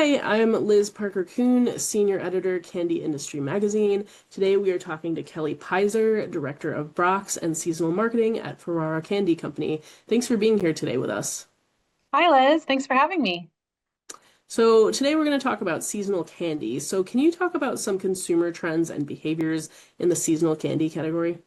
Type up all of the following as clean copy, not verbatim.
Hi, I'm Liz Parker-Kuhn, Senior Editor, Candy Industry Magazine. Today we are talking to Kelly Peyser, Director of Brach's and Seasonal Marketing at Ferrara Candy Company. Thanks for being here today with us. Hi, Liz. Thanks for having me. So today we're going to talk about seasonal candy. So can you talk about some consumer trends and behaviors in the seasonal candy category?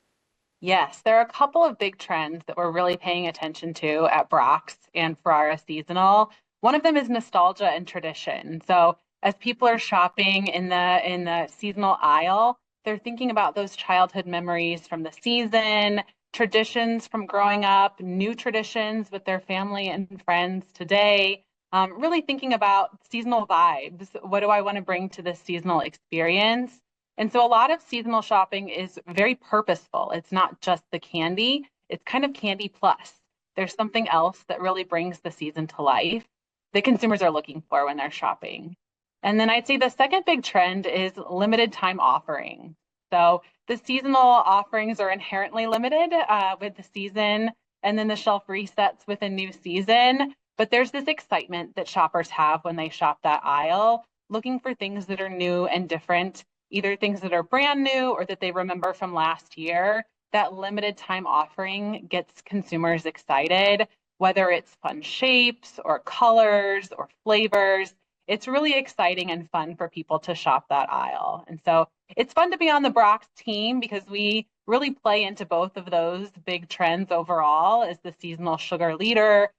Yes, there are a couple of big trends that we're really paying attention to at Brock's and Ferrara Seasonal. One of them is nostalgia and tradition. So as people are shopping in the seasonal aisle, they're thinking about those childhood memories from the season, traditions from growing up, new traditions with their family and friends today. Really thinking about seasonal vibes. What do I want to bring to this seasonal experience? And so a lot of seasonal shopping is very purposeful. It's not just the candy, it's kind of candy plus. There's something else that really brings the season to life that consumers are looking for when they're shopping. And then I'd say the second big trend is limited time offering. So the seasonal offerings are inherently limited with the season, and then the shelf resets with a new season. But there's this excitement that shoppers have when they shop that aisle, looking for things that are new and different, either things that are brand new or that they remember from last year. That limited time offering gets consumers excited, whether it's fun shapes or colors or flavors. It's really exciting and fun for people to shop that aisle. And so it's fun to be on the Brock's team because we really play into both of those big trends overall as the seasonal sugar leader,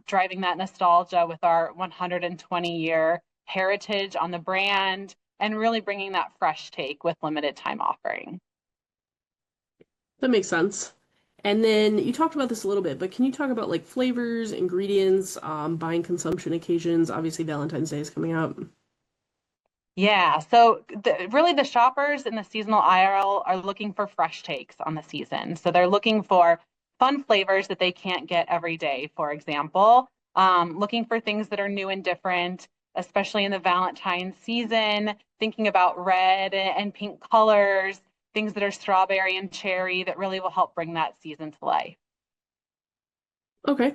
driving that nostalgia with our 120-year heritage on the brand and really bringing that fresh take with limited time offering. That makes sense. And then you talked about this a little bit, but can you talk about like flavors, ingredients, buying consumption occasions? Obviously, Valentine's Day is coming up. Yeah, so really the shoppers in the seasonal aisle are looking for fresh takes on the season. So they're looking for fun flavors that they can't get every day, for example, looking for things that are new and different, especially in the Valentine's season, thinking about red and pink colors, things that are strawberry and cherry that really will help bring that season to life. Okay.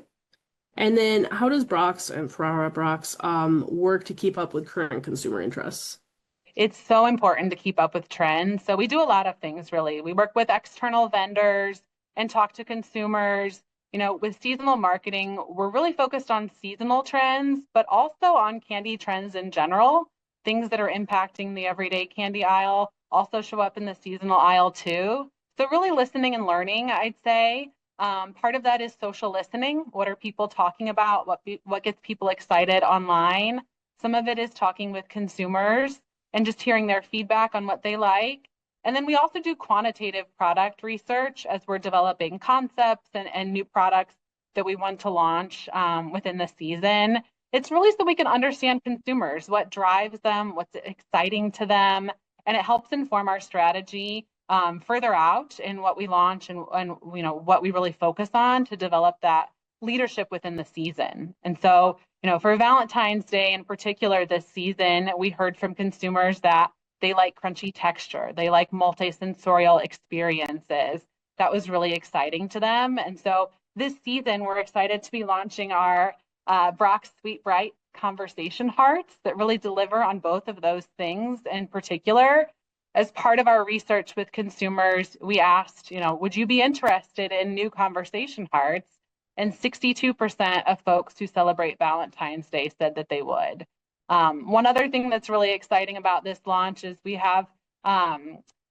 And then how does Brock's and Ferrara Brock's work to keep up with current consumer interests? It's so important to keep up with trends. So we do a lot of things really. We work with external vendors and talk to consumers. With seasonal marketing, we're really focused on seasonal trends, but also on candy trends in general. Things that are impacting the everyday candy aisle also show up in the seasonal aisle too. So really listening and learning, I'd say. Part of that is social listening. What are people talking about? What gets people excited online? Some of it is talking with consumers and just hearing their feedback on what they like. And then we also do quantitative product research as we're developing concepts and new products that we want to launch within the season. It's really so we can understand consumers, what drives them, what's exciting to them, and it helps inform our strategy further out in what we launch and what we really focus on to develop that leadership within the season. And so for Valentine's Day in particular this season, we heard from consumers that they like crunchy texture, they like multi-sensorial experiences. That was really exciting to them. And so this season, we're excited to be launching our Brock Sweet Bright conversation hearts that really deliver on both of those things in particular. As part of our research with consumers, we asked, would you be interested in new conversation hearts? And 62% of folks who celebrate Valentine's Day said that they would. One other thing that's really exciting about this launch is we have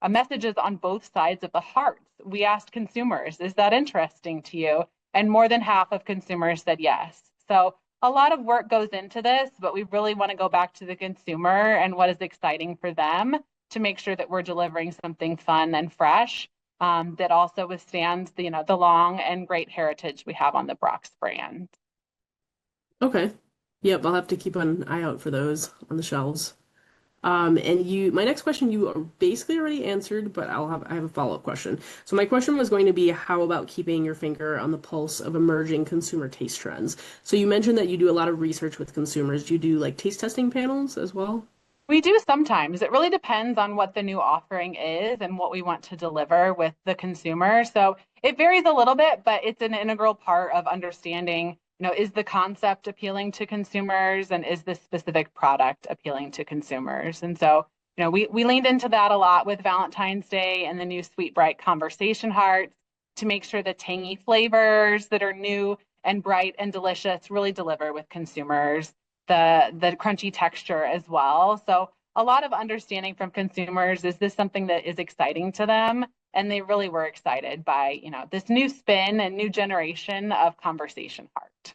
messages on both sides of the hearts. We asked consumers, is that interesting to you? And more than half of consumers said yes. So a lot of work goes into this, but we really want to go back to the consumer and what is exciting for them to make sure that we're delivering something fun and fresh that also withstands the long and great heritage we have on the Brock's brand. Okay. Yep, I'll have to keep an eye out for those on the shelves. My next question you basically already answered, but I have a follow-up question. So my question was going to be, how about keeping your finger on the pulse of emerging consumer taste trends? So you mentioned that you do a lot of research with consumers. Do you do like taste testing panels as well? We do sometimes. It really depends on what the new offering is and what we want to deliver with the consumer. So it varies a little bit, but it's an integral part of understanding is the concept appealing to consumers and is this specific product appealing to consumers? And so, we leaned into that a lot with Valentine's Day and the new Sweet Bright Conversation Hearts to make sure the tangy flavors that are new and bright and delicious really deliver with consumers, the crunchy texture as well. So a lot of understanding from consumers, is this something that is exciting to them? And they really were excited by, this new spin and new generation of conversation heart.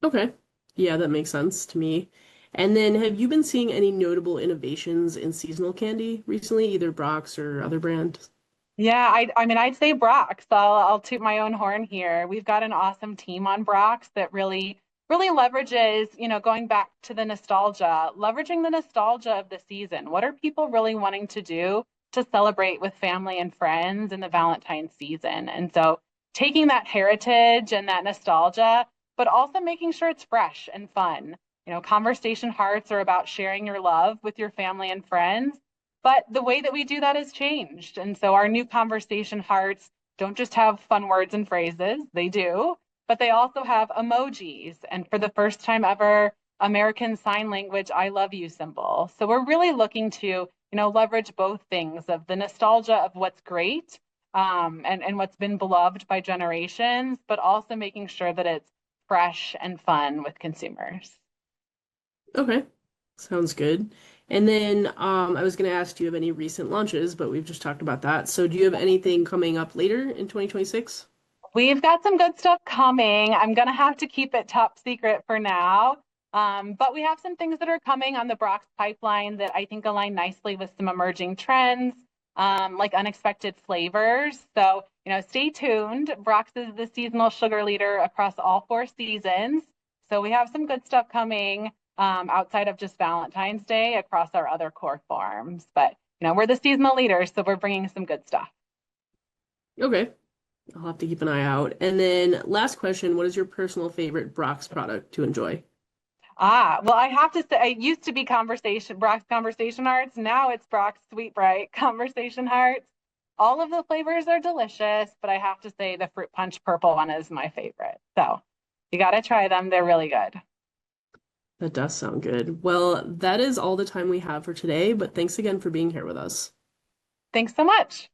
Okay. Yeah, that makes sense to me. And then have you been seeing any notable innovations in seasonal candy recently, either Brock's or other brands? Yeah, I mean, I'd say Brach. So I'll toot my own horn here. We've got an awesome team on Brock's that really leverages, going back to the nostalgia, leveraging the nostalgia of the season. What are people really wanting to do to celebrate with family and friends in the Valentine's season? And so taking that heritage and that nostalgia, but also making sure it's fresh and fun. Conversation hearts are about sharing your love with your family and friends, but the way that we do that has changed. And so our new conversation hearts don't just have fun words and phrases, they do, but they also have emojis. And for the first time ever, American Sign Language I love you symbol. So we're really looking to, leverage both things of the nostalgia of what's great, and what's been beloved by generations, but also making sure that it's fresh and fun with consumers. Okay. Sounds good. And then I was going to ask, do you have any recent launches, but we've just talked about that. So do you have anything coming up later in 2026? We've got some good stuff coming. I'm going to have to keep it top secret for now. But we have some things that are coming on the Brock's pipeline that I think align nicely with some emerging trends, like unexpected flavors. So, stay tuned. Brock's is the seasonal sugar leader across all 4 seasons. So we have some good stuff coming, outside of just Valentine's Day across our other core forms. But, we're the seasonal leaders, so we're bringing some good stuff. Okay. I'll have to keep an eye out. And then last question, what is your personal favorite Brock's product to enjoy? Well, I have to say, it used to be Brock's Conversation Hearts. Now it's Brock's Sweet Bright Conversation Hearts. All of the flavors are delicious, but I have to say the fruit punch purple one is my favorite. So you got to try them. They're really good. That does sound good. Well, that is all the time we have for today, but thanks again for being here with us. Thanks so much.